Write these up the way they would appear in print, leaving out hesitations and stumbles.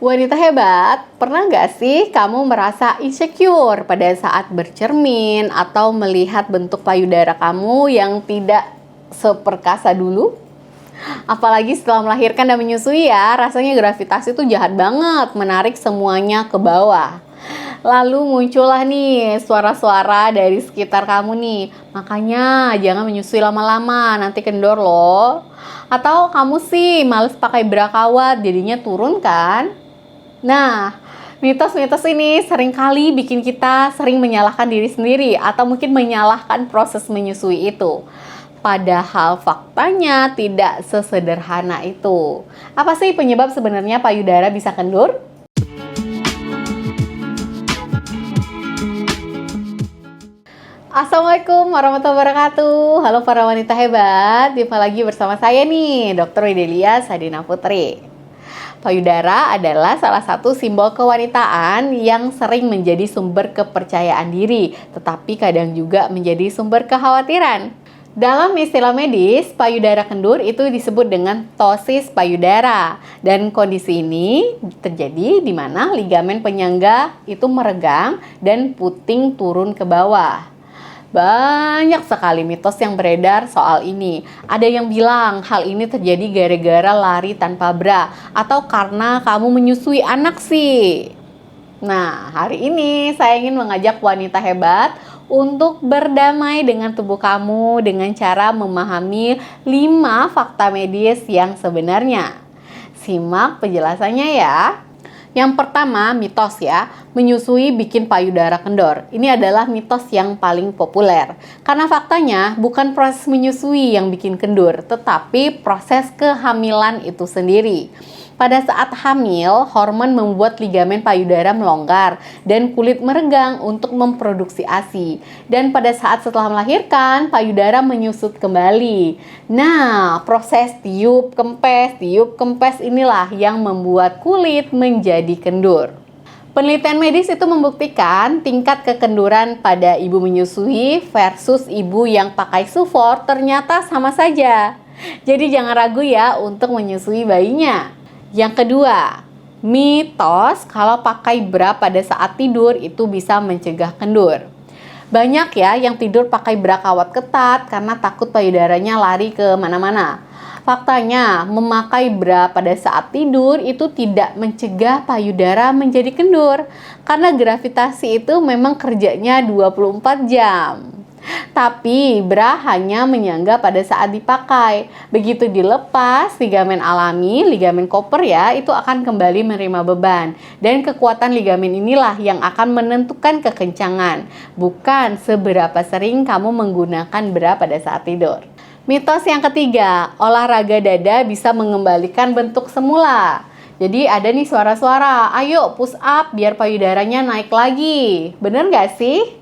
Wanita hebat, pernah nggak sih kamu merasa insecure pada saat bercermin atau melihat bentuk payudara kamu yang tidak seperkasa dulu? Apalagi setelah melahirkan dan menyusui ya, rasanya gravitasi itu jahat banget, menarik semuanya ke bawah. Lalu muncullah nih suara-suara dari sekitar kamu nih, makanya jangan menyusui lama-lama, nanti kendor loh. Atau kamu sih males pakai bra kawat, jadinya turun kan? Nah, mitos-mitos ini seringkali bikin kita sering menyalahkan diri sendiri atau mungkin menyalahkan proses menyusui itu. Padahal faktanya tidak sesederhana itu. Apa sih penyebab sebenarnya payudara bisa kendur? Assalamualaikum warahmatullahi wabarakatuh. Halo para wanita hebat, jumpa lagi bersama saya nih, Dr. Widelia Sadina Putri. Payudara adalah salah satu simbol kewanitaan yang sering menjadi sumber kepercayaan diri, tetapi kadang juga menjadi sumber kekhawatiran. Dalam istilah medis, payudara kendur itu disebut dengan ptosis payudara. Dan kondisi ini terjadi di mana ligamen penyangga itu meregang dan puting turun ke bawah. Banyak sekali mitos yang beredar soal ini. Ada yang bilang hal ini terjadi gara-gara lari tanpa bra atau karena kamu menyusui anak sih. Nah, hari ini saya ingin mengajak wanita hebat untuk berdamai dengan tubuh kamu dengan cara memahami 5 fakta medis yang sebenarnya. Simak penjelasannya ya. Yang pertama, mitos ya, menyusui bikin payudara kendor. Ini adalah mitos yang paling populer. Karena faktanya bukan proses menyusui yang bikin kendur, tetapi proses kehamilan itu sendiri. Pada saat hamil, hormon membuat ligamen payudara melonggar dan kulit meregang untuk memproduksi ASI. Dan pada saat setelah melahirkan, payudara menyusut kembali. Nah, proses tiup kempes inilah yang membuat kulit menjadi kendur. Penelitian medis itu membuktikan tingkat kekenduran pada ibu menyusui versus ibu yang pakai sufor ternyata sama saja. Jadi jangan ragu ya untuk menyusui bayinya. Yang kedua, mitos kalau pakai bra pada saat tidur itu bisa mencegah kendur. Banyak ya yang tidur pakai bra kawat ketat karena takut payudaranya lari ke mana-mana. Faktanya, memakai bra pada saat tidur itu tidak mencegah payudara menjadi kendur karena gravitasi itu memang kerjanya 24 jam. Tapi bra hanya menyangga pada saat dipakai. Begitu dilepas, ligamen alami, ligamen koper ya, itu akan kembali menerima beban. Dan kekuatan ligamen inilah yang akan menentukan kekencangan, bukan seberapa sering kamu menggunakan bra pada saat tidur. Mitos yang ketiga, olahraga dada bisa mengembalikan bentuk semula. Jadi ada nih suara-suara, ayo push up biar payudaranya naik lagi. Bener gak sih?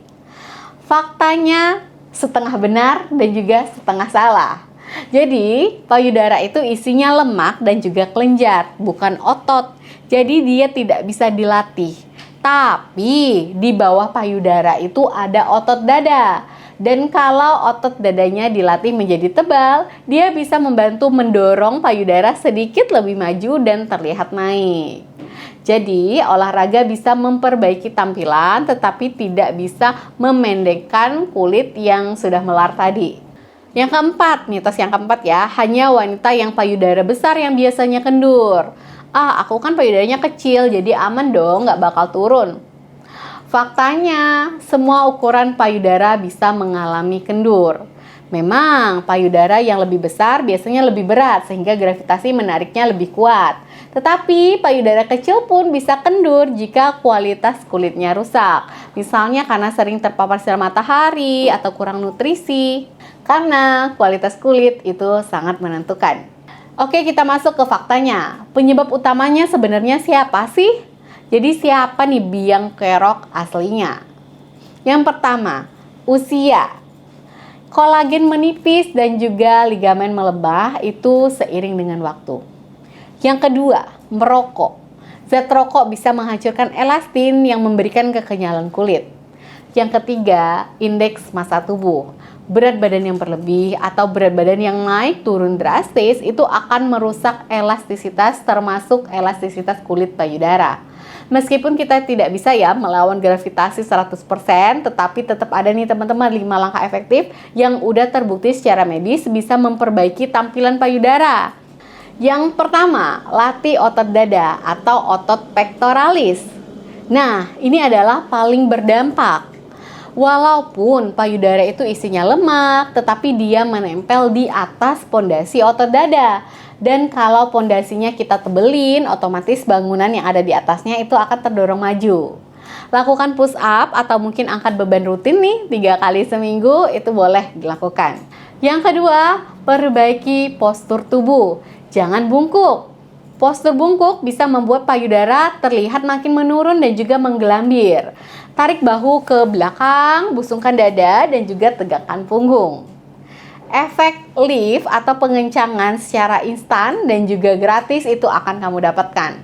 Faktanya setengah benar dan juga setengah salah. Jadi payudara itu isinya lemak dan juga kelenjar, bukan otot. Jadi dia tidak bisa dilatih. Tapi di bawah payudara itu ada otot dada. Dan kalau otot dadanya dilatih menjadi tebal, dia bisa membantu mendorong payudara sedikit lebih maju dan terlihat naik. Jadi, olahraga bisa memperbaiki tampilan tetapi tidak bisa memendekkan kulit yang sudah melar tadi. Yang keempat, mitos yang keempat ya, hanya wanita yang payudara besar yang biasanya kendur. Aku kan payudaranya kecil, jadi aman dong, nggak bakal turun. Faktanya, semua ukuran payudara bisa mengalami kendur. Memang payudara yang lebih besar biasanya lebih berat sehingga gravitasi menariknya lebih kuat. Tetapi payudara kecil pun bisa kendur jika kualitas kulitnya rusak. Misalnya karena sering terpapar sinar matahari atau kurang nutrisi. Karena kualitas kulit itu sangat menentukan. Oke, kita masuk ke faktanya. Penyebab utamanya sebenarnya siapa sih? Jadi siapa nih biang kerok aslinya? Yang pertama, usia. Kolagen menipis dan juga ligamen melemah itu seiring dengan waktu. Yang kedua, merokok. Zat rokok bisa menghancurkan elastin yang memberikan kekenyalan kulit. Yang ketiga, indeks massa tubuh. Berat badan yang berlebih atau berat badan yang naik turun drastis itu akan merusak elastisitas, termasuk elastisitas kulit payudara. Meskipun kita tidak bisa ya melawan gravitasi 100%, tetapi tetap ada nih teman-teman 5 langkah efektif yang udah terbukti secara medis bisa memperbaiki tampilan payudara. Yang pertama, latih otot dada atau otot pectoralis. Nah, ini adalah paling berdampak. Walaupun payudara itu isinya lemak, tetapi dia menempel di atas pondasi otot dada. Dan kalau pondasinya kita tebelin, otomatis bangunan yang ada di atasnya itu akan terdorong maju. Lakukan push up atau mungkin angkat beban rutin nih 3 kali seminggu, itu boleh dilakukan. Yang kedua, perbaiki postur tubuh. Jangan bungkuk. Postur bungkuk bisa membuat payudara terlihat makin menurun dan juga menggelambir. Tarik bahu ke belakang, busungkan dada, dan juga tegakkan punggung. Efek lift atau pengencangan secara instan dan juga gratis itu akan kamu dapatkan.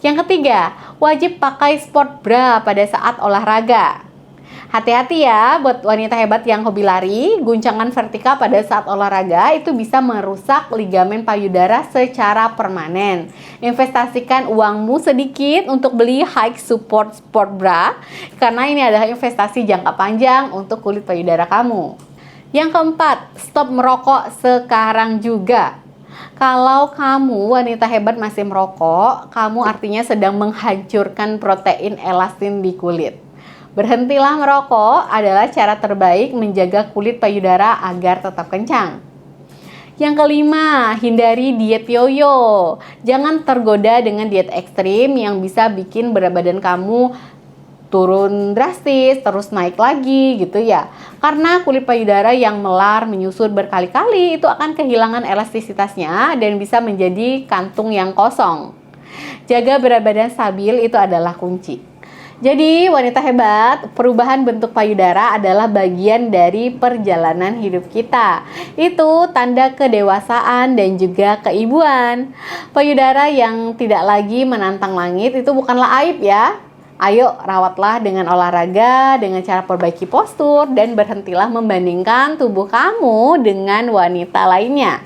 Yang ketiga, wajib pakai sport bra pada saat olahraga. Hati-hati ya buat wanita hebat yang hobi lari, guncangan vertikal pada saat olahraga itu bisa merusak ligamen payudara secara permanen. Investasikan uangmu sedikit untuk beli high support sport bra, karena ini adalah investasi jangka panjang untuk kulit payudara kamu. Yang keempat, stop merokok sekarang juga. Kalau kamu wanita hebat masih merokok, kamu artinya sedang menghancurkan protein elastin di kulit. Berhentilah merokok adalah cara terbaik menjaga kulit payudara agar tetap kencang. Yang kelima, hindari diet yoyo. Jangan tergoda dengan diet ekstrim yang bisa bikin berat badan kamu turun drastis, terus naik lagi gitu ya. Karena kulit payudara yang melar menyusut berkali-kali itu akan kehilangan elastisitasnya dan bisa menjadi kantung yang kosong. Jaga berat badan stabil itu adalah kunci. Jadi wanita hebat, perubahan bentuk payudara adalah bagian dari perjalanan hidup kita. Itu tanda kedewasaan dan juga keibuan. Payudara yang tidak lagi menantang langit itu bukanlah aib ya. Ayo rawatlah dengan olahraga, dengan cara perbaiki postur, dan berhentilah membandingkan tubuh kamu dengan wanita lainnya.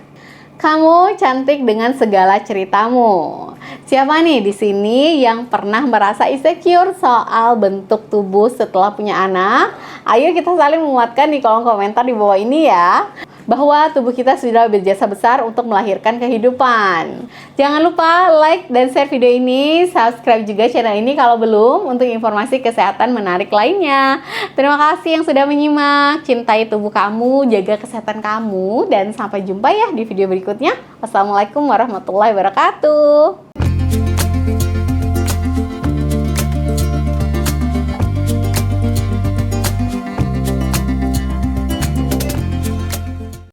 Kamu cantik dengan segala ceritamu. Siapa nih di sini yang pernah merasa insecure soal bentuk tubuh setelah punya anak? Ayo kita saling menguatkan di kolom komentar di bawah ini ya, bahwa tubuh kita sudah berjasa besar untuk melahirkan kehidupan. Jangan lupa like dan share video ini, subscribe juga channel ini kalau belum untuk informasi kesehatan menarik lainnya. Terima kasih yang sudah menyimak. Cintai tubuh kamu, jaga kesehatan kamu, dan sampai jumpa ya di video berikutnya. Wassalamualaikum warahmatullahi wabarakatuh.